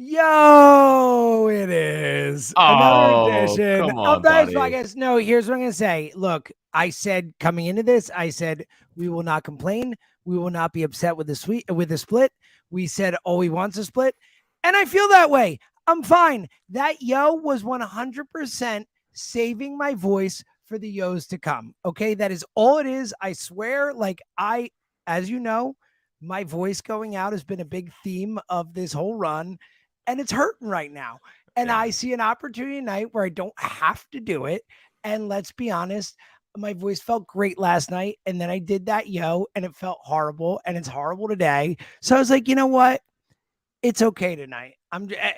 Yo, it is another Oh, edition come of on, the Ice buddy. Podcast. No, here's what I'm going to say. Look, I said coming into this, I said we will not complain. We will not be upset with the split. We said all we want's a split, and I feel that way. I'm fine. That yo was 100% saving my voice for the yos to come. Okay, that is all it is. I swear. As you know, my voice going out has been a big theme of this whole run, and it's hurting right now. And Yeah. I see an opportunity tonight where I don't have to do it. And let's be honest, my voice felt great last night. And then I did that yo, and it felt horrible. And it's horrible today. So I was like, you know what? It's okay tonight.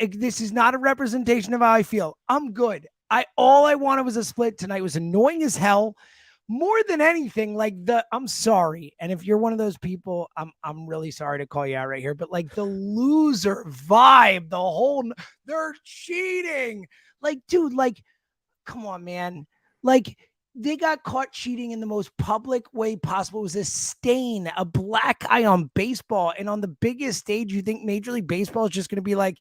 This is not a representation of how I feel. I'm good. All I wanted was a split tonight. It was annoying as hell. More than anything, I'm sorry. And if you're one of those people, I'm really sorry to call you out right here, but like the loser vibe, they're cheating. Like, dude, like, come on, man. Like, they got caught cheating in the most public way possible. It was a stain, a black eye on baseball. And on the biggest stage, you think Major League Baseball is just going to be like,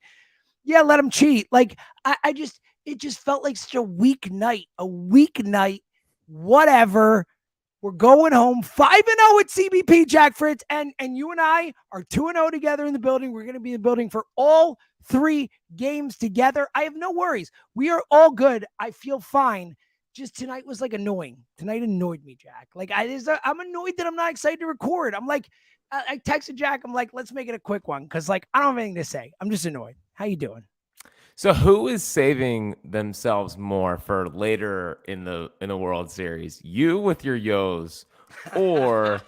yeah, let them cheat. Like, it just felt like such a weak night, whatever. We're going home 5-0 at CBP, Jack Fritz. And you and I are 2-0 together in the building. We're going to be in the building for all 3 games together. I have no worries. We are all good. I feel fine. Just tonight was like annoying. Tonight annoyed me, Jack. Like I'm annoyed that I'm not excited to record. I'm like, I texted Jack. I'm like, let's make it a quick one because like I don't have anything to say. I'm just annoyed. How you doing? So who is saving themselves more for later in the World Series? You with your yos, or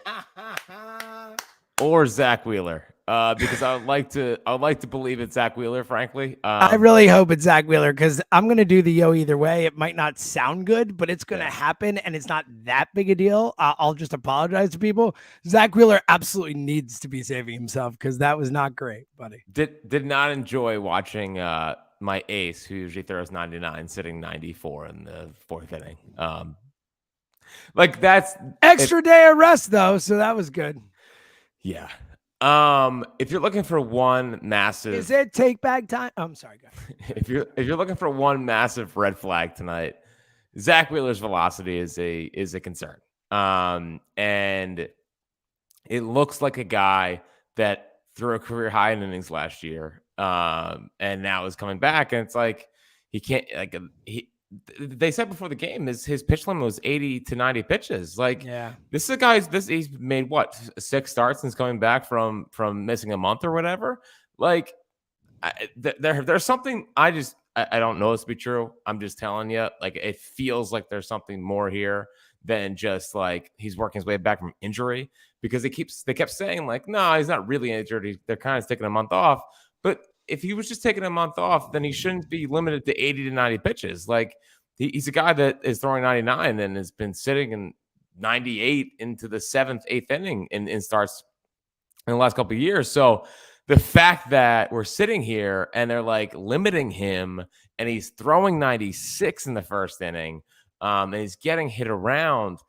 Zach Wheeler? Because I would like to believe it's Zach Wheeler, frankly. I really hope it's Zach Wheeler because I'm going to do the yo either way. It might not sound good, but it's going to happen, and it's not that big a deal. I'll just apologize to people. Zach Wheeler absolutely needs to be saving himself because that was not great, buddy. Did not enjoy watching my ace, who usually throws 99, sitting 94 in the 4th inning. Like that's Extra day of rest, though, so that was good. Yeah. If you're looking for one massive, is it take back time? Oh, I'm sorry, guys. if you're looking for one massive red flag tonight, Zach Wheeler's velocity is a concern. And it looks like a guy that threw a career high in innings last year, and now is coming back, and it's like he can't they said before the game his pitch limit was 80 to 90 pitches. Like, yeah, this is a guy's he's made what 6 starts since coming back from missing a month or whatever. Like, there's something I don't know this to be true. I'm just telling you, like, it feels like there's something more here than just like he's working his way back from injury, because they kept saying like, no, he's not really injured. They're kind of taking a month off. But if he was just taking a month off, then he shouldn't be limited to 80 to 90 pitches. Like, he's a guy that is throwing 99 and has been sitting in 98 into the 7th, 8th inning in starts in the last couple of years. So the fact that we're sitting here and they're like limiting him and he's throwing 96 in the 1st inning, and he's getting hit around,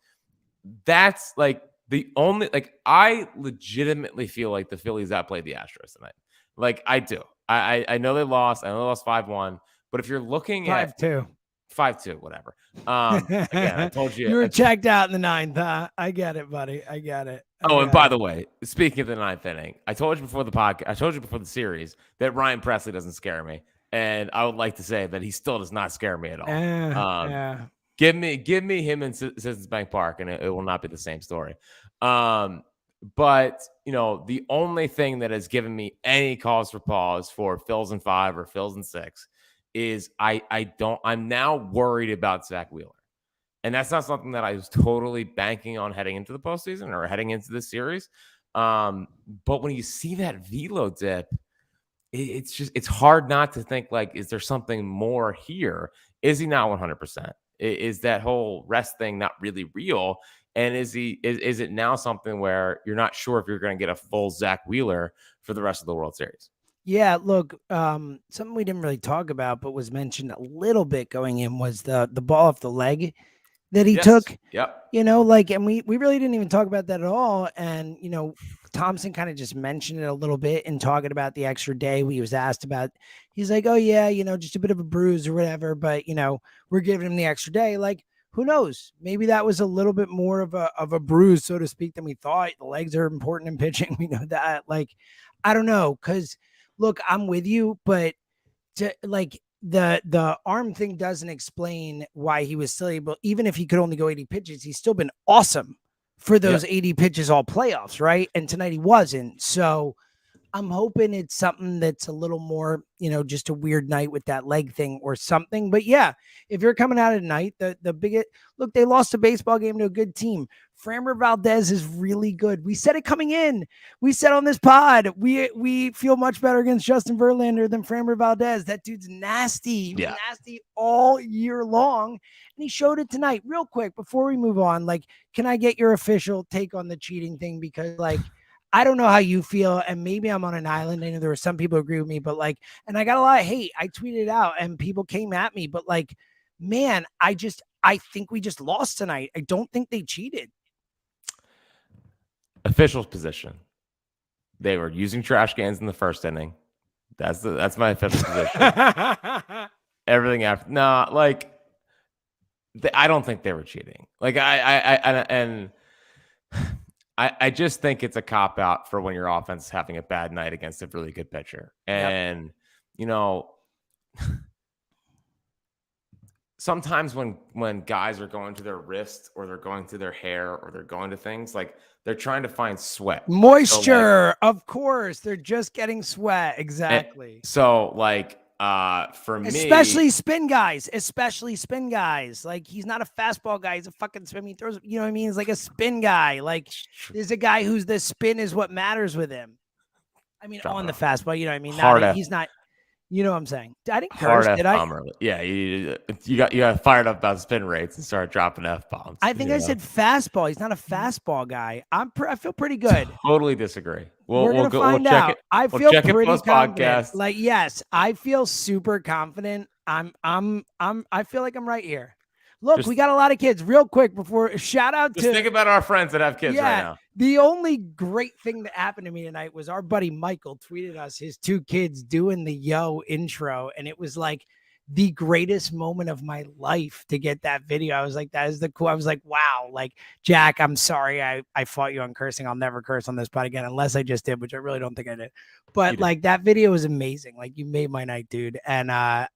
that's like the only, like, I legitimately feel like the Phillies outplayed the Astros tonight. Like, I do. I know they lost. I know they lost 5-1. But if you're looking at 5-2, 5-2, whatever. Again, I told you you were checked out in the 9th. Huh? I get it, buddy. I get it. And by the way, speaking of the 9th inning, I told you before the podcast, I told you before the series that Ryan Presley doesn't scare me, and I would like to say that he still does not scare me at all. Yeah. Give me him in Citizens Bank Park, and it will not be the same story. But the only thing that has given me any cause for pause for Phils in 5 or Phils in 6 is I'm now worried about Zach Wheeler. And that's not something that I was totally banking on heading into the postseason or heading into this series. But when you see that velo dip, it's hard not to think, like, is there something more here? Is he not 100%? Is that whole rest thing not really real? And is it now something where you're not sure if you're going to get a full Zach Wheeler for the rest of the World Series? Yeah, look, something we didn't really talk about, but was mentioned a little bit going in was the ball off the leg that he took. Yep. And we really didn't even talk about that at all. And, Thompson kind of just mentioned it a little bit in talking about the extra day. He was asked about, he's like, oh yeah, just a bit of a bruise or whatever, but we're giving him the extra day. Like, who knows? Maybe that was a little bit more of a bruise, so to speak, than we thought. The legs are important in pitching. We know that. Like, I don't know, because look, I'm with you, but like the arm thing doesn't explain why he was still able, even if he could only go 80 pitches, he's still been awesome for those 80 pitches all playoffs, right? And tonight he wasn't. So I'm hoping it's something that's a little more, just a weird night with that leg thing or something. But yeah, if you're coming out at night, the biggest look, they lost a baseball game to a good team. Framber Valdez is really good. We said it coming in. We said on this pod, we feel much better against Justin Verlander than Framber Valdez. That dude's nasty. He was nasty all year long. And he showed it tonight. Real quick, before we move on, like, can I get your official take on the cheating thing? Because like, I don't know how you feel, and maybe I'm on an island. I know there were some people who agree with me, but like, and I got a lot of hate. I tweeted it out, and people came at me, but like, man, I think we just lost tonight. I don't think they cheated. Official's position. They were using trash cans in the first inning. That's my official position. Everything after, no, like, I don't think they were cheating. Like, I just think it's a cop out for when your offense is having a bad night against a really good pitcher. And, sometimes when guys are going to their wrist or they're going to their hair or they're going to things, like, they're trying to find sweat. Moisture, so, like, of course. They're just getting sweat. Exactly. So, like, for me, especially spin guys, like, he's not a fastball guy, he's a fucking spin. He throws, what I mean? He's like a spin guy. Like, there's a guy who's the spin is what matters with him. I mean, on the fastball, you know what I mean? He's not, you know what I'm saying? I didn't curse, did I? Yeah, you got fired up about spin rates and started dropping F-bombs. I think I said fastball. He's not a fastball guy. I feel pretty good. Totally disagree. We're gonna find out. I feel pretty confident. Podcast. Like, yes, I feel super confident. I feel like I'm right here. Look, we got a lot of kids. Real quick, before shout out to think about our friends that have kids right now. The only great thing that happened to me tonight was our buddy Michael tweeted us his 2 kids doing the yo intro, and it was like the greatest moment of my life to get that video. I was like, that is the cool. I was like, wow. Like, Jack, I'm sorry I fought you on cursing. I'll never curse on this pod again unless I just did, which I really don't think I did. But like, that video was amazing. Like, you made my night, dude. And I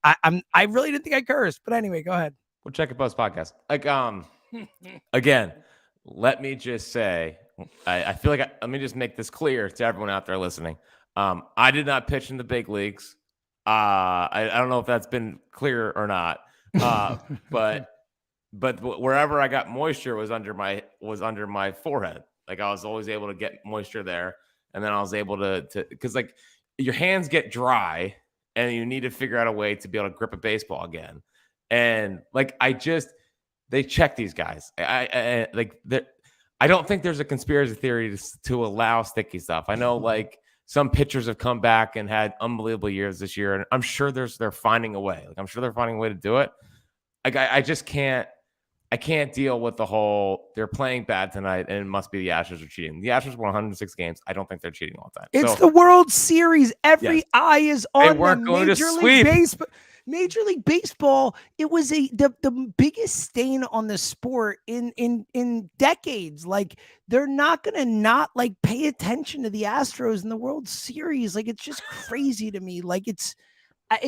really didn't think I cursed. But anyway, go ahead. We'll check it post podcast. Like, again, let me just say, I feel like let me just make this clear to everyone out there listening. I did not pitch in the big leagues. I don't know if that's been clear or not. But wherever I got moisture was under my forehead. Like, I was always able to get moisture there, and then I was able to because, like, your hands get dry and you need to figure out a way to be able to grip a baseball again. And like, they check these guys. I don't think there's a conspiracy theory to allow sticky stuff. I know, like, some pitchers have come back and had unbelievable years this year, and I'm sure they're finding a way. Like, I'm sure they're finding a way to do it. Like, I just can't. I can't deal with the whole they're playing bad tonight and it must be the Astros are cheating. The Astros won 106 games. I don't think they're cheating all the time. It's the World Series. Every eye is on them. Major League Baseball, it was the biggest stain on the sport in decades. Like, they're not gonna not like pay attention to the Astros in the World Series. Like, it's just crazy to me. Like, it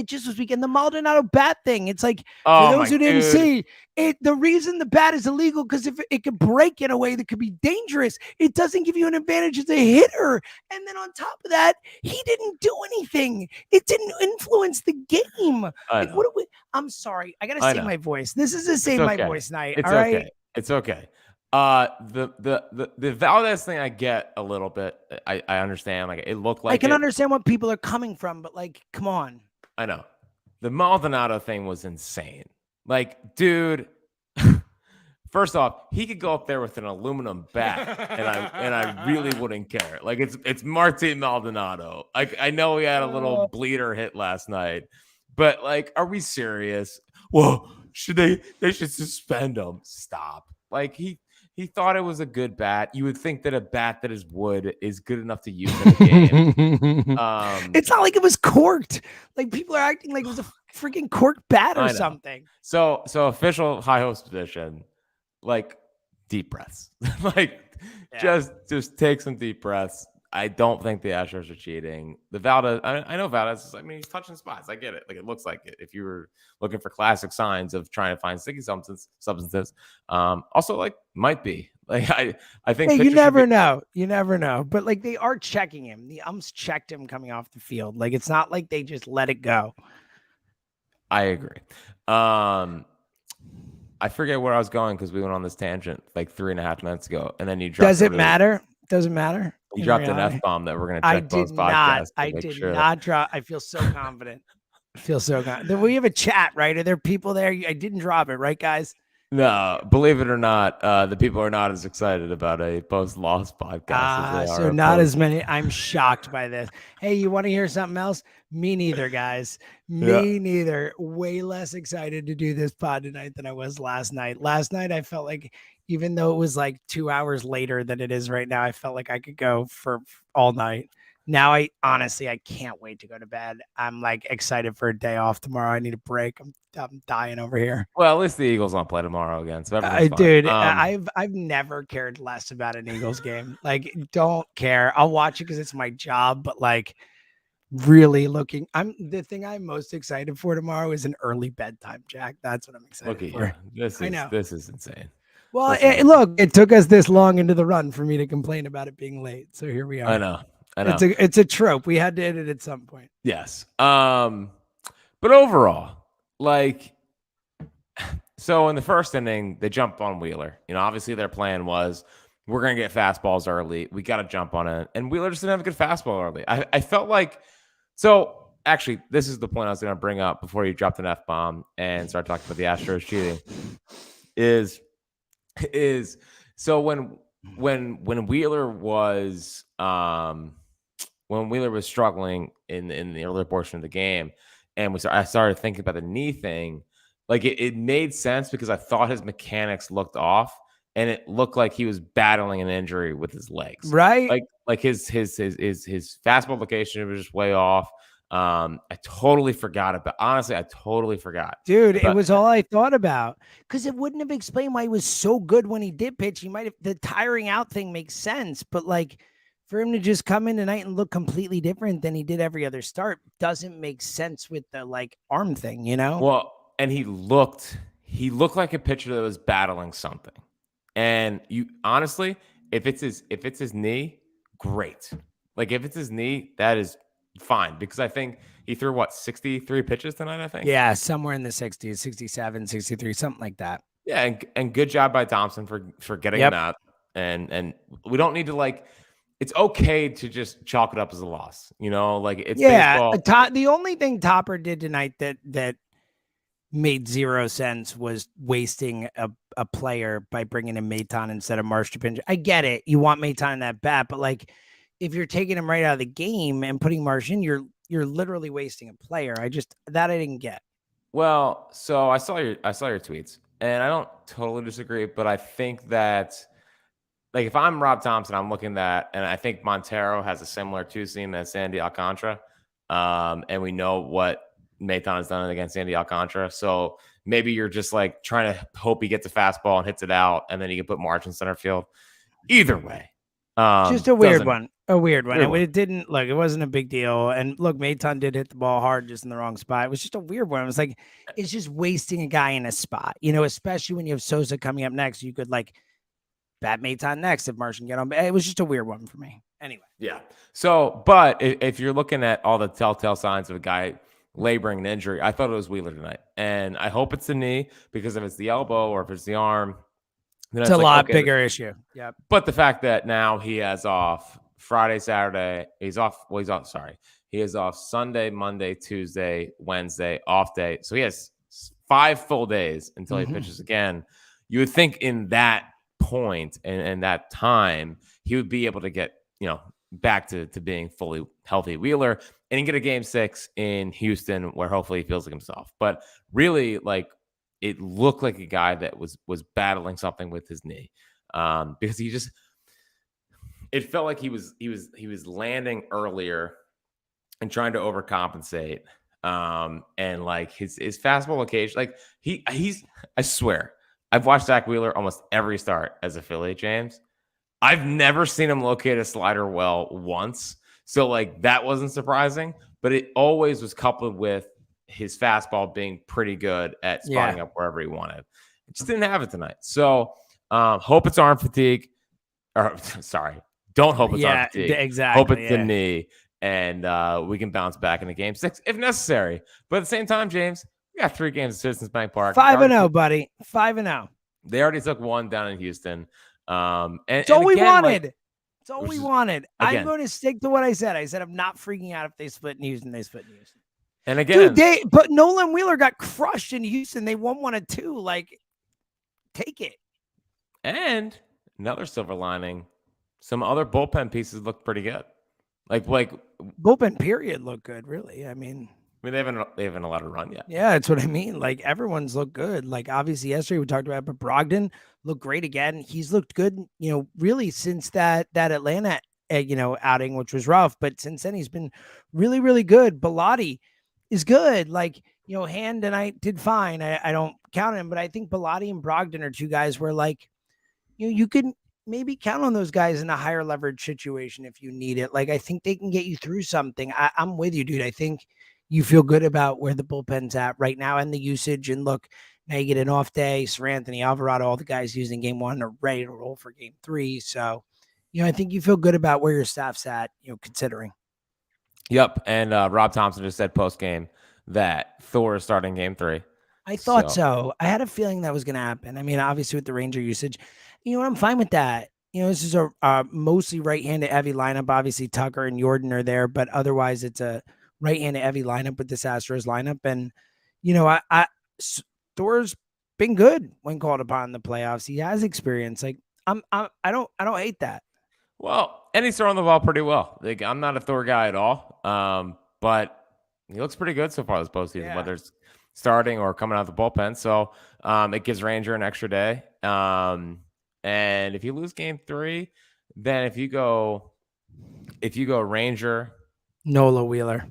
just was weekend. The Maldonado bat thing. It's like, for those who didn't see it, the reason the bat is illegal, because if it could break in a way that could be dangerous, it doesn't give you an advantage as a hitter. And then on top of that, he didn't do anything. It didn't influence the game. Like, I'm sorry. I gotta save my voice. This is a save my voice night. It's all okay. Right? It's okay. The Valdez thing, I get a little bit. I understand. Like, it looked like I can understand what people are coming from, but like, come on. I know. The Maldonado thing was insane. Like, dude, first off, he could go up there with an aluminum bat and I really wouldn't care. Like, it's Martin Maldonado. Like, I know he had a little bleeder hit last night, but like, are we serious? Well, they should suspend him. Stop. Like, He thought it was a good bat. You would think that a bat that is wood is good enough to use in a game. It's not like it was corked. Like people are acting like it was a freaking corked bat or I know. something. So official high host position, like deep breaths. Like just take some deep breaths. I don't think the Astros are cheating. The Valdez, I know Valdez. I mean, he's touching spots. I get it. Like it looks like it. If you were looking for classic signs of trying to find sticky substances, also like might be like I think you never know. You never know. But like they are checking him. The umps checked him coming off the field. Like it's not like they just let it go. I agree. I forget where I was going because we went on this tangent like 3.5 minutes ago, and then you dropped. Does it matter? Doesn't matter. You dropped an F-bomb that we're going to check both podcasts. I did not drop. I feel so confident. We have a chat, right? Are there people there? I didn't drop it, right, guys? No, believe it or not, the people are not as excited about a post-loss podcast as they are. So not as many. I'm shocked by this. Hey, you want to hear something else? Me neither, guys. Me neither. Way less excited to do this pod tonight than I was last night. Last night, I felt like even though it was like 2 hours later than it is right now, I felt like I could go for all night. Now, I can't wait to go to bed. I'm like excited for a day off tomorrow. I need a break. I'm dying over here. Well, at least the Eagles won't play tomorrow again. So dude, I've never cared less about an Eagles game. Like, don't care. I'll watch it because it's my job. But like, really looking, the thing I'm most excited for tomorrow is an early bedtime, Jack. That's what I'm excited for. This is insane. Well, look, it took us this long into the run for me to complain about it being late. So here we are. I know. It's a trope. We had to hit it at some point. Yes. But overall, like, so in the first inning, they jumped on Wheeler. You know, obviously their plan was we're going to get fastballs early. We got to jump on it. And Wheeler just didn't have a good fastball early. I felt like, so actually, this is the point I was going to bring up before you dropped an F-bomb and start talking about the Astros cheating is so when Wheeler was, when Wheeler was struggling in the earlier portion of the game, and I started thinking about the knee thing, like it made sense because I thought his mechanics looked off, and it looked like he was battling an injury with his legs. Right. Like his fastball location was just way off. I totally forgot about. Honestly, I totally forgot, dude. It was all I thought about because it wouldn't have explained why he was so good when he did pitch. He might have, the tiring out thing makes sense, but like, for him to just come in tonight and look completely different than he did every other start doesn't make sense with the like arm thing, you know? Well, and he looked like a pitcher that was battling something. And you honestly, if it's his knee, great. Like if it's his knee, that is fine because I think he threw 63 pitches tonight, I think. Yeah, somewhere in the 60s, 67, 63, something like that. Yeah, and good job by Thompson for getting him out. And we don't need to like, it's okay to just chalk it up as a loss, you know, like it's baseball. The only thing Topper did tonight that made zero sense was wasting a player by bringing in Maton instead of Marsh to pinch. I get it. You want Maton in that bat, but like if you're taking him right out of the game and putting Marsh in, you're literally wasting a player. I didn't get. Well, so I saw your tweets and I don't totally disagree, but I think that like if I'm Rob Thompson, I'm looking at, and I think Montero has a similar two-seam as Sandy Alcantara. And we know what Maton has done against Sandy Alcantara. So maybe you're just like trying to hope he gets a fastball and hits it out, and then you can put March in center field. Either way. Just a weird one. It didn't look, it wasn't a big deal. And look, Maton did hit the ball hard just in the wrong spot. It was just a weird one. It was like, it's just wasting a guy in a spot, you know, especially when you have Sosa coming up next. You could like bat Maton next if Marsh can get on. It was just a weird one for me. Anyway. Yeah. So, but if you're looking at all the telltale signs of a guy laboring an injury, I thought it was Wheeler tonight. And I hope it's the knee, because if it's the elbow or if it's the arm, then it's a lot bigger issue. Yeah. But the fact that now he has off Friday, Saturday, he is off Sunday, Monday, Tuesday, Wednesday, off day. So he has 5 full days until he pitches again. You would think in that point and that time, he would be able to get, back to being fully healthy Wheeler and get a game 6 in Houston where hopefully he feels like himself. But really, like, it looked like a guy that was battling something with his knee. because it felt like he was landing earlier and trying to overcompensate. And like his fastball location, like he's I swear, I've watched Zach Wheeler almost every start as a Philly, James. I've never seen him locate a slider well once. So like that wasn't surprising, but it always was coupled with his fastball being pretty good at spotting up wherever he wanted. It just didn't have it tonight. So hope it's arm fatigue. Or sorry, don't hope it's arm fatigue. Exactly. Hope it's the knee, and we can bounce back into Game 6 if necessary. But at the same time, James, we got 3 games at Citizens Bank Park. 5-0, buddy. 5-0. They already took 1 down in Houston. It's all we wanted. It's all we wanted. Again, I'm going to stick to what I said. I said I'm not freaking out if they split in Houston. They split in Houston. And again, dude, but Nolan Wheeler got crushed in Houston. They won 1 of 2. Like, take it. And another silver lining, some other bullpen pieces look pretty good. Like bullpen period looked good, really. I mean, they haven't allowed a run yet. Yeah, that's what I mean. Like everyone's looked good. Like obviously yesterday we talked about it, but Brogdon looked great again. He's looked good, really since that Atlanta, outing, which was rough. But since then he's been really, really good. Bellotti is good. Like, Hand and I did fine. I don't count him, but I think Bellotti and Brogdon are 2 guys where like, you can maybe count on those guys in a higher leverage situation if you need it. Like I think they can get you through something. I'm with you, dude. I think you feel good about where the bullpen's at right now and the usage. And look, now you get an off day. Sir Anthony, Alvarado, all the guys using Game 1 are ready to roll for Game 3. So, I think you feel good about where your staff's at, considering. Yep. And Rob Thompson just said post game that Thor is starting Game 3. I thought so. I had a feeling that was going to happen. I mean, obviously with the Ranger usage, I'm fine with that. This is a mostly right-handed heavy lineup. Obviously Tucker and Jordan are there, but otherwise it's a right-handed heavy lineup with this Astros lineup. And, Thor's been good when called upon in the playoffs. He has experience. Like I don't hate that. Well, and he's throwing the ball pretty well. Like, I'm not a Thor guy at all. But he looks pretty good so far this postseason, whether it's starting or coming out of the bullpen. So it gives Ranger an extra day. And if you lose Game 3, then if you go Ranger, Nola Wheeler,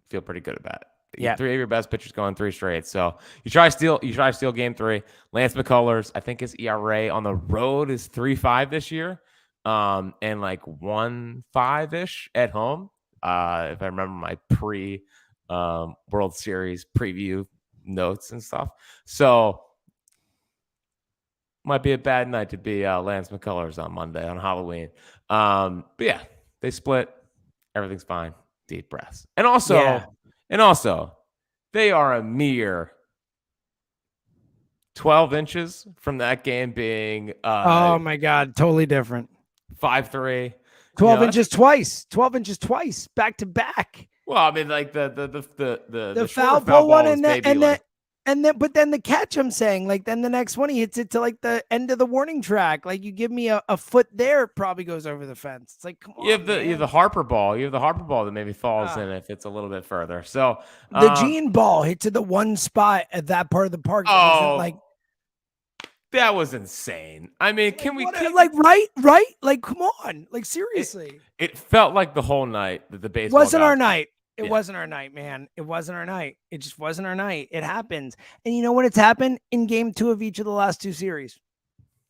feel pretty good about it. Yeah, 3 of your best pitchers going 3 straight. So you try to steal Game 3. Lance McCullers, I think his ERA on the road is 3.5 this year, and like 1.5-ish at home. If I remember my World Series preview notes and stuff. So might be a bad night to be Lance McCullers on Monday on Halloween. But yeah, they split. Everything's fine. Deep breaths. And also, they are a mere 12 inches from that game being oh my God, totally different. 5-3. 12 inches twice. 12 inches twice, back to back. Well, I mean, like the foul pole one but then the catch, I'm saying, like, then the next one he hits it to like the end of the warning track. Like, you give me a foot there, it probably goes over the fence. It's like, come on. You have the Harper ball. You have the Harper ball that maybe falls in if it's a little bit further. So the Gene ball hit to the one spot at that part of the park. That was insane. I mean, can we right? Like, come on. Like, seriously. It felt like the whole night that the baseball wasn't our night. It wasn't our night, man. It wasn't our night. It just wasn't our night. It happens. And you know what? It's happened in Game 2 of each of the last 2 series.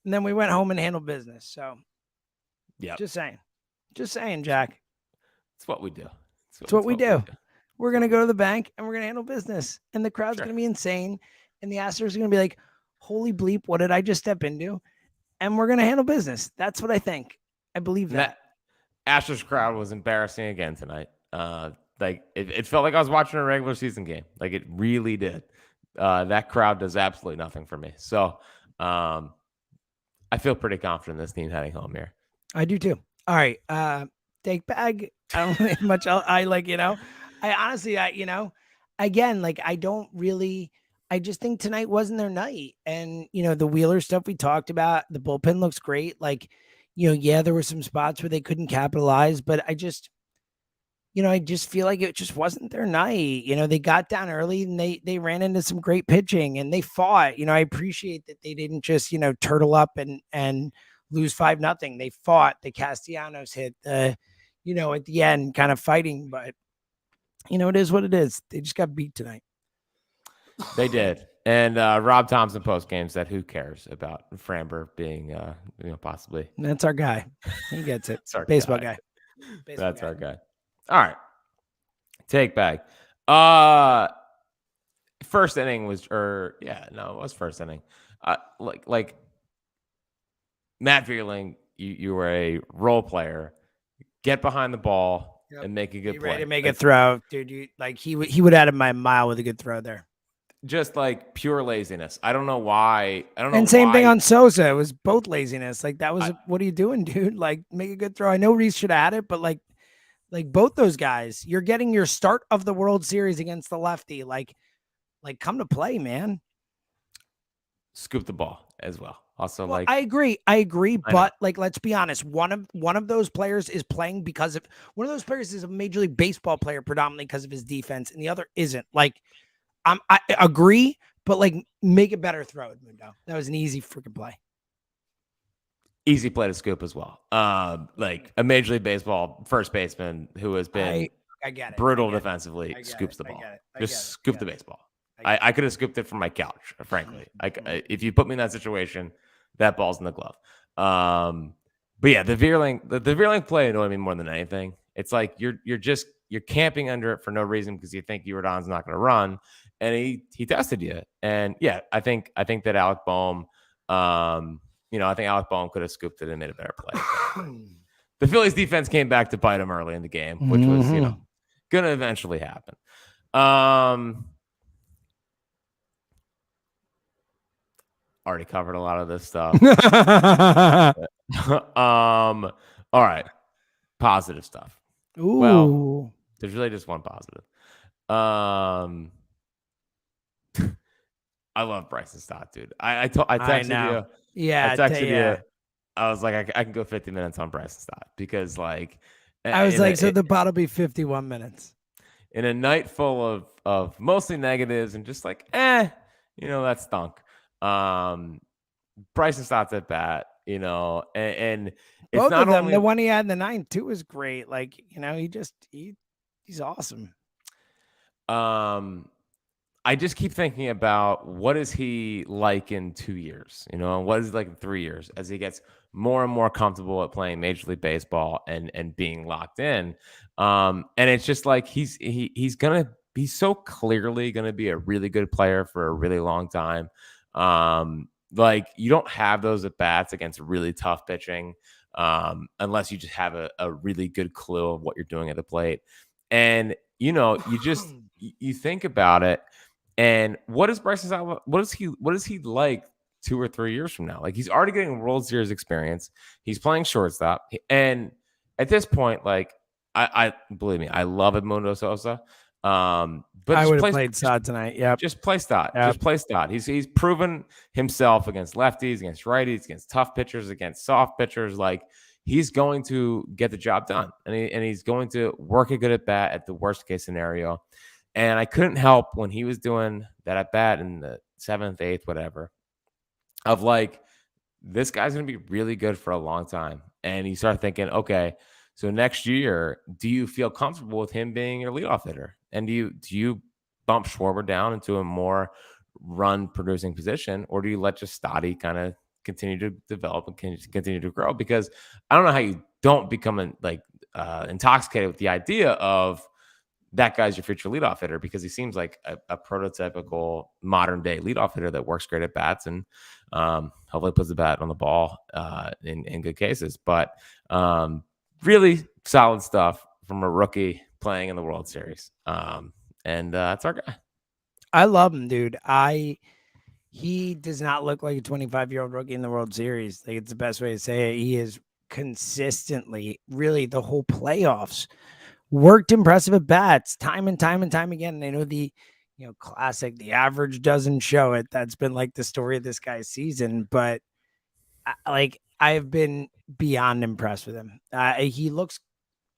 And then we went home and handled business. So, yeah. Just saying, Jack. It's what we do. It's what we do. We're going to go to the bank and we're going to handle business. And the crowd's going to be insane. And the Astros are going to be like, holy bleep, what did I just step into? And we're going to handle business. That's what I think. I believe that. Astros crowd was embarrassing again tonight. Like it felt like I was watching a regular season game. Like it really did. That crowd does absolutely nothing for me. So I feel pretty confident in this team heading home here. I do too. All right. Take bag. I don't have much else. I honestly, again, like I just think tonight wasn't their night. And, the Wheeler stuff we talked about, the bullpen looks great. Like, there were some spots where they couldn't capitalize, but I just feel like it just wasn't their night. They got down early and they ran into some great pitching and they fought. I appreciate that they didn't just, turtle up and lose 5-0. They fought. The Castellanos hit the, at the end kind of fighting, but it is what it is. They just got beat tonight. They did. And Rob Thompson post game said, "Who cares about Framber being, possibly?" That's our guy. He gets it. That's our Baseball guy. guy. Baseball That's guy. our guy. All right, take back. First inning was, or yeah, no, it was first inning. Like Matt Vierling, you were a role player. Get behind the ball and make a good play. Ready to make a throw, dude. He would have had him by a mile with a good throw there. Just like pure laziness. I don't know why. I don't know. And same thing on Sosa. It was both laziness. Like that was what are you doing, dude? Like make a good throw. I know Reese should have had it, but like both those guys, you're getting your start of the World Series against the lefty. Like come to play, man. Scoop the ball as well. Also, well, I agree, but like let's be honest, one of those players is playing because of one of those players is a Major League Baseball player predominantly because of his defense, and the other isn't. Like I agree, but like make a better throw, Mundo. That was an easy freaking play. Easy play to scoop as well. Like a Major League Baseball first baseman who has been I get it. brutal defensively scoops the ball. Just scoop the baseball. I could have scooped it from my couch, frankly. If you put me in that situation, that ball's in the glove. But yeah, the Vierling play annoyed me more than anything. It's like you're camping under it for no reason because you think Jordan's not going to run, and he tested you. And yeah, I think that Alec Boehm, I think Alec Boehm could have scooped it and made a better play. The Phillies defense came back to bite him early in the game, which was going to eventually happen. Already covered a lot of this stuff. All right. Positive stuff. Ooh. Well, there's really just one positive. I love Bryson Stott, dude. I texted you. Yeah. I texted you. I was like, I can go 50 minutes on Bryson Stott because like I was like, so the bot'll be 51 minutes. In a night full of mostly negatives and just like, that stunk. Bryson Stott's at bat, and it's both not of them. only The one he had in the 9th too was great. Like, he's awesome. I just keep thinking about what is he like in 2 years, and what is he like in 3 years as he gets more and more comfortable at playing Major League Baseball and being locked in. And it's just like he's so clearly gonna be a really good player for a really long time. Like you don't have those at bats against really tough pitching, unless you just have a really good clue of what you're doing at the plate. And you just you think about it, and what is Bryson Stott? What is he like 2 or 3 years from now? Like he's already getting World Series experience. He's playing shortstop, and at this point, like I believe me, I love Edmundo Sosa. But I would have played Stott tonight. Yeah, just play Stott. Yep. Just play Stott. He's proven himself against lefties, against righties, against tough pitchers, against soft pitchers. Like he's going to get the job done, and he's going to work a good at bat at the worst case scenario. And I couldn't help when he was doing that at bat in the 7th, 8th, whatever, of like this guy's going to be really good for a long time. And you start thinking, okay, so next year, do you feel comfortable with him being your leadoff hitter? And do you bump Schwarber down into a more run producing position, or do you let just Stotty kind of continue to develop and continue to grow? Because I don't know how you don't become intoxicated with the idea of that guy's your future leadoff hitter, because he seems like a prototypical modern day leadoff hitter that works great at bats and hopefully puts the bat on the ball in good cases. But really solid stuff from a rookie playing in the World Series. And that's our guy. I love him, dude. He does not look like a 25-year-old rookie in the World Series. Like it's the best way to say it. He is consistently, really the whole playoffs, worked impressive at bats time and time again. And I know the classic, the average doesn't show it. That's been like the story of this guy's season. But I've been beyond impressed with him. He looks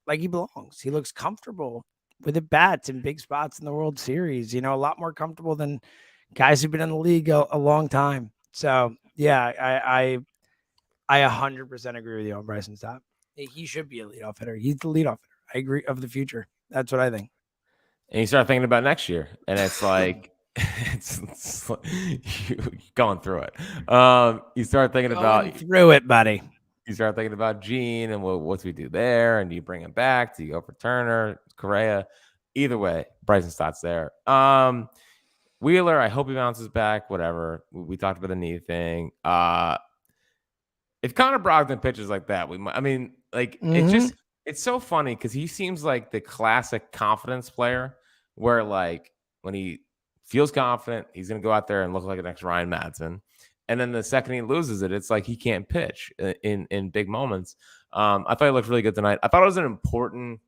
like he belongs. He looks comfortable with at bats in big spots in the World Series. A lot more comfortable than guys who've been in the league a long time. So yeah, I 100% agree with you on Bryson Stott. He should be a leadoff hitter. He's the leadoff hitter. I agree of the future. That's what I think. And you start thinking about next year, and it's like it's you going through it. You start thinking Going about through it, buddy. you start thinking about Gene and what do we do there, and do you bring him back? Do you go for Turner, Correa? Either way, Bryson Stott's there. Wheeler, I hope he bounces back. Whatever. We talked about the knee thing. If Connor Brogdon pitches like that, we might. I mean, like Mm-hmm. it's so funny because he seems like the classic confidence player, where like when he feels confident, he's gonna go out there and look like the next Ryan Madsen, and then the second he loses it, it's like he can't pitch in big moments. I thought he looked really good tonight. I thought it was an important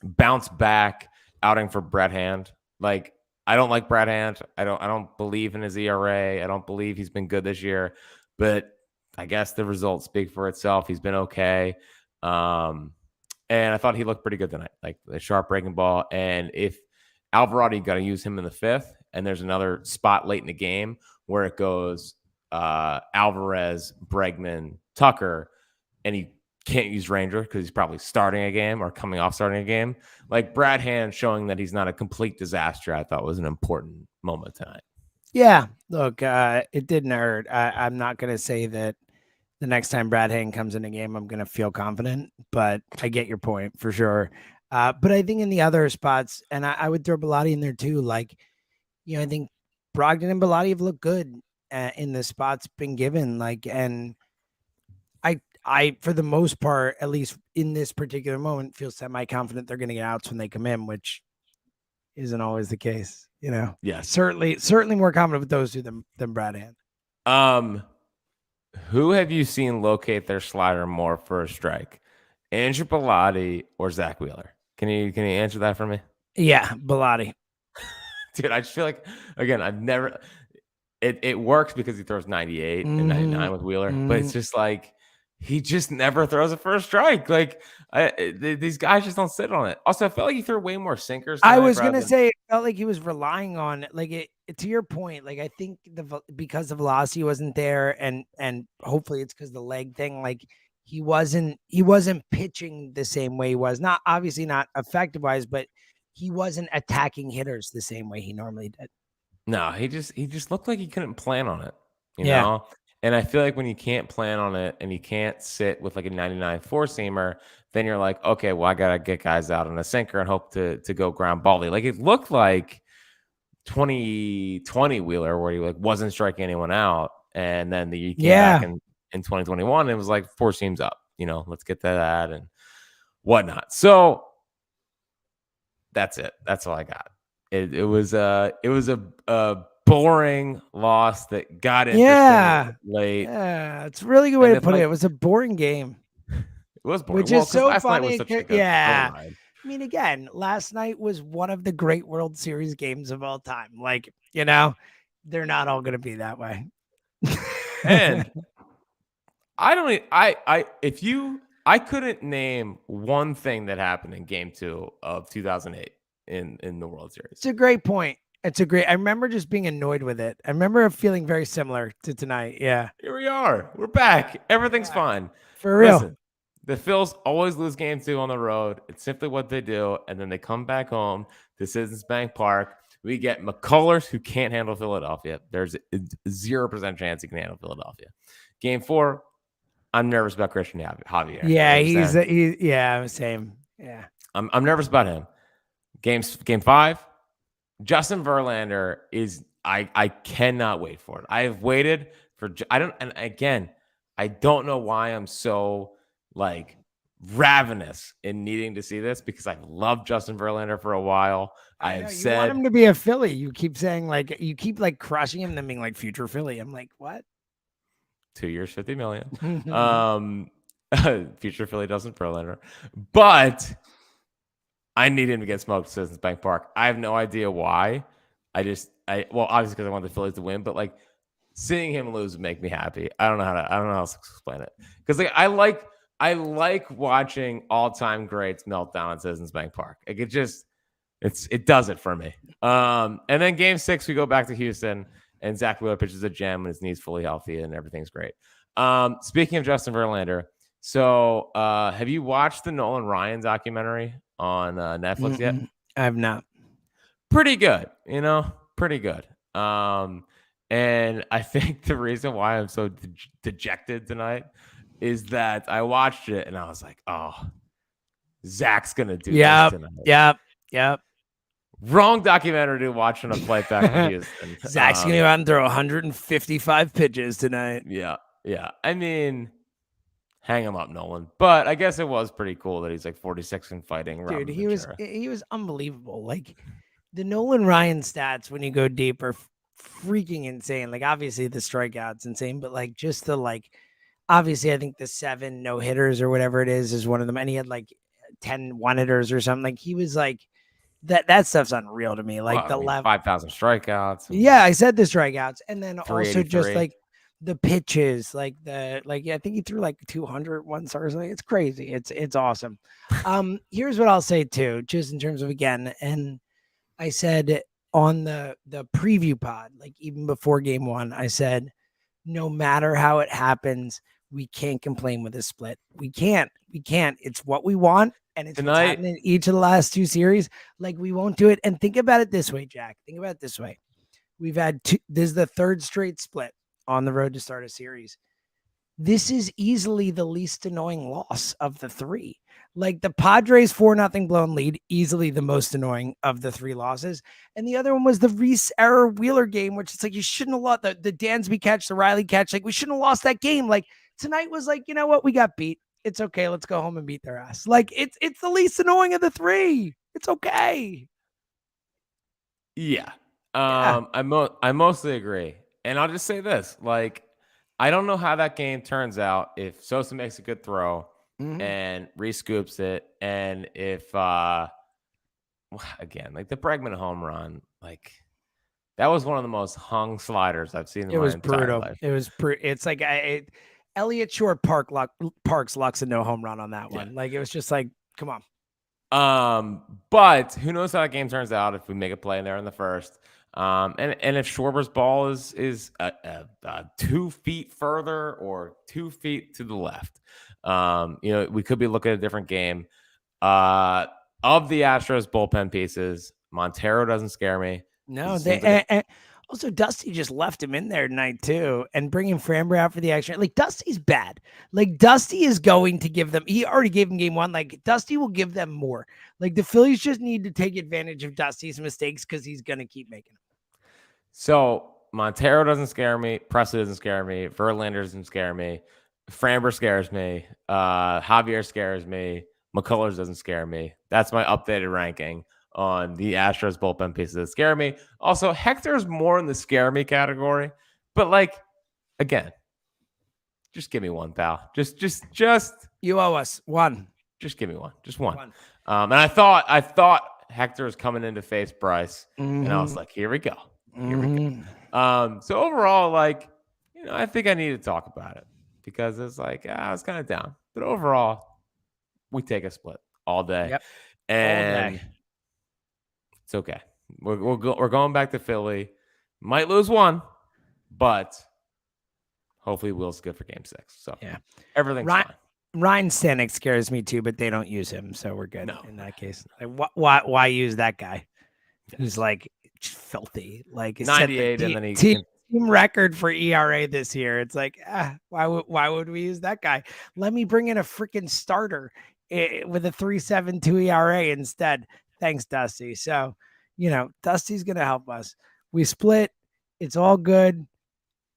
bounce back outing for Brett Hand. Like I don't like Brett Hand. I don't believe in his ERA. I don't believe he's been good this year, but I guess the results speak for itself. He's been okay. And I thought he looked pretty good tonight, like the sharp breaking ball. And if Alvarado, you got to use him in the fifth, and there's another spot late in the game where it goes Alvarez, Bregman, Tucker, and he can't use Ranger because he's probably starting a game or coming off starting a game. Like Brad Hand showing that he's not a complete disaster, I thought was an important moment tonight. Yeah, look, it didn't hurt. I'm not going to say that the next time Brad Hand comes in a game, I'm going to feel confident, but I get your point for sure. But I think in the other spots, and I would throw Bilotti in there too. Like, I think Brogdon and Bilotti have looked good in the spots been given. Like, and I, for the most part, at least in this particular moment, feel semi-confident they're going to get outs when they come in, which isn't always the case. Yes. Certainly more confident with those two than Brad Hand. Who have you seen locate their slider more for a strike? Andrew Bilotti or Zach Wheeler? Can you answer that for me? Yeah, Bilotti. Dude, I just feel like again, I've never it works because he throws 98 and 99 with Wheeler, but it's just like he just never throws a first strike. Like these guys just don't sit on it. Also, I felt like he threw way more sinkers tonight. I was gonna say it felt like he was relying on like it to your point. Like I think because the velocity wasn't there, and hopefully it's because the leg thing. Like he wasn't pitching the same way he was. Not obviously not effective wise, but he wasn't attacking hitters the same way he normally did. No, he just looked like he couldn't plan on it, you know? And I feel like when you can't plan on it and you can't sit with like a 99 four-seamer, then you're like, okay, well, I gotta get guys out on a sinker and hope to go ground bally. Like it looked like 2020 Wheeler where he like wasn't striking anyone out. And then you came back in 2021 and it was like four seams up, let's get to that and whatnot. So that's it. That's all I got. It was a boring loss that got interesting late. Yeah, it's a really good way to put it. It was a boring game. It was boring. Which is so funny. Yeah. I mean, again, last night was one of the great World Series games of all time. Like, they're not all going to be that way. And I couldn't name one thing that happened in game 2 of 2008 in the World Series. It's a great point. I remember just being annoyed with it. I remember feeling very similar to tonight. Yeah. Here we are. We're back. Everything's fine. For real. Listen, the Phils always lose game 2 on the road. It's simply what they do. And then they come back home to Citizens Bank Park. We get McCullers who can't handle Philadelphia. There's a 0% chance he can handle Philadelphia. Game 4, I'm nervous about Christian Javier. Yeah, same. Yeah. I'm nervous about him. Game 5, Justin Verlander is I cannot wait for it. I have waited for I don't know why I'm so like ravenous in needing to see this because I've loved Justin Verlander for a while. I have said you want him to be a Philly. You keep saying like you keep like crushing him, then being like future Philly. I'm like, what? 2 years, $50 million. Future Philly doesn't Verlander, but I need him to get smoked at Citizens Bank Park. I have no idea why. Obviously because I want the Phillies to win, but like seeing him lose would make me happy. I don't know how else to explain it. Because like I like I like watching all-time greats melt down at Citizens Bank Park. Like it does it for me. And then game 6, we go back to Houston, and Zach Wheeler pitches a gem when his knee's fully healthy and everything's great. Speaking of Justin Verlander, so have you watched the Nolan Ryan documentary on Netflix yet? I have not. Pretty good, pretty good. And I think the reason why I'm so dejected tonight is that I watched it and I was like, oh, Zach's gonna do this tonight. Yep. Wrong documentary to watch on a flight back from Houston. Zach's gonna go out and throw 155 pitches tonight. Yeah. I mean, hang him up, Nolan. But I guess it was pretty cool that he's like 46 and fighting. Dude, he was unbelievable. Like the Nolan Ryan stats when you go deep are freaking insane. Like obviously the strikeouts insane, but like just the obviously I think the 7 no hitters or whatever it is one of them, and he had like 10 1-hitters or something. Like he was like that stuff's unreal to me. Like 5,000 strikeouts. Yeah, I said the strikeouts, and then also just like the pitches, I think he threw like 200 once or something. It's crazy. It's awesome. Here's what I'll say too, just in terms of again, and I said on the preview pod, like even before game 1, I said, no matter how it happens, we can't complain with a split. We can't. It's what we want. And it's what's happened in each of the last 2 series. Like we won't do it. And think about it this way, Jack. Think about it this way. We've had this is the 3rd straight split on the road to start a series. This is easily the least annoying loss of the 3. Like the Padres 4-0 blown lead, easily the most annoying of the 3 losses. And the other one was the Reese error Wheeler game, which it's like you shouldn't have lost the Dansby catch, the Riley catch. Like we shouldn't have lost that game. Like tonight was like, you know what? We got beat. It's okay. Let's go home and beat their ass. Like it's the least annoying of the 3. It's okay. Yeah. I mostly agree. And I'll just say this, like, I don't know how that game turns out if Sosa makes a good throw and re-scoops it, and if again, like the Bregman home run, like that was one of the most hung sliders I've seen in my entire life. It was it's like Elliott Shore Parks lucks a no home run on that one. Like it was just like, come on. But who knows how that game turns out if we make a play in there in the first. And if Schwarber's ball is 2 feet further or 2 feet to the left, we could be looking at a different game. Of the Astros bullpen pieces, Montero doesn't scare me. No, also Dusty just left him in there tonight too, and bringing Framber out for the action. Like Dusty's bad. Like Dusty is going to give them. He already gave them game 1. Like Dusty will give them more. Like the Phillies just need to take advantage of Dusty's mistakes because he's gonna keep making them. So Montero doesn't scare me. Presley doesn't scare me. Verlander doesn't scare me. Framber scares me. Javier scares me. McCullers doesn't scare me. That's my updated ranking on the Astros bullpen pieces that scare me. Also, Hector's more in the scare me category, but like, again, just give me one, pal. Just you owe us one. Just give me one. Just one. And I thought Hector was coming in to face Bryce, and I was like, here we go. So overall, like, I think I need to talk about it because it's like I was kind of down, but overall, we take a split all day, and all day. It's okay. We're going back to Philly. Might lose one, but hopefully Will's good for game 6. So everything's fine. Ryan Stanek scares me too, but they don't use him, so we're good in that case. Like, why use that guy who's like filthy? Like 98, and then he team record for ERA this year. It's like, why would we use that guy? Let me bring in a freaking starter with a 3.72 ERA instead. Thanks, Dusty. So, Dusty's gonna help us. We split. It's all good.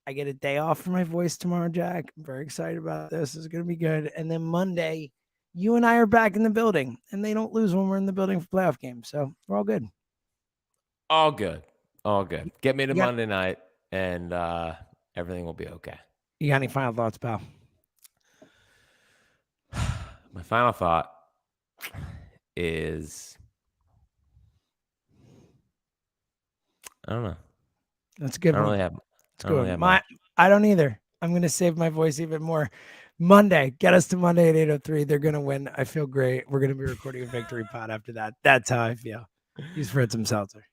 I get a day off for my voice tomorrow, Jack. I'm very excited about this. It's going to be good. And then Monday, you and I are back in the building, and they don't lose when we're in the building for playoff games. So we're all good. All good. Get me to Monday night, and everything will be okay. You got any final thoughts, pal? My final thought is, I don't know. That's a good. I don't really have. I don't either. I'm going to save my voice even more. Monday. Get us to Monday at 8:03. They're gonna win. I feel great. We're gonna be recording a victory pod after that. That's how I feel. He's Fritz and Seltzer.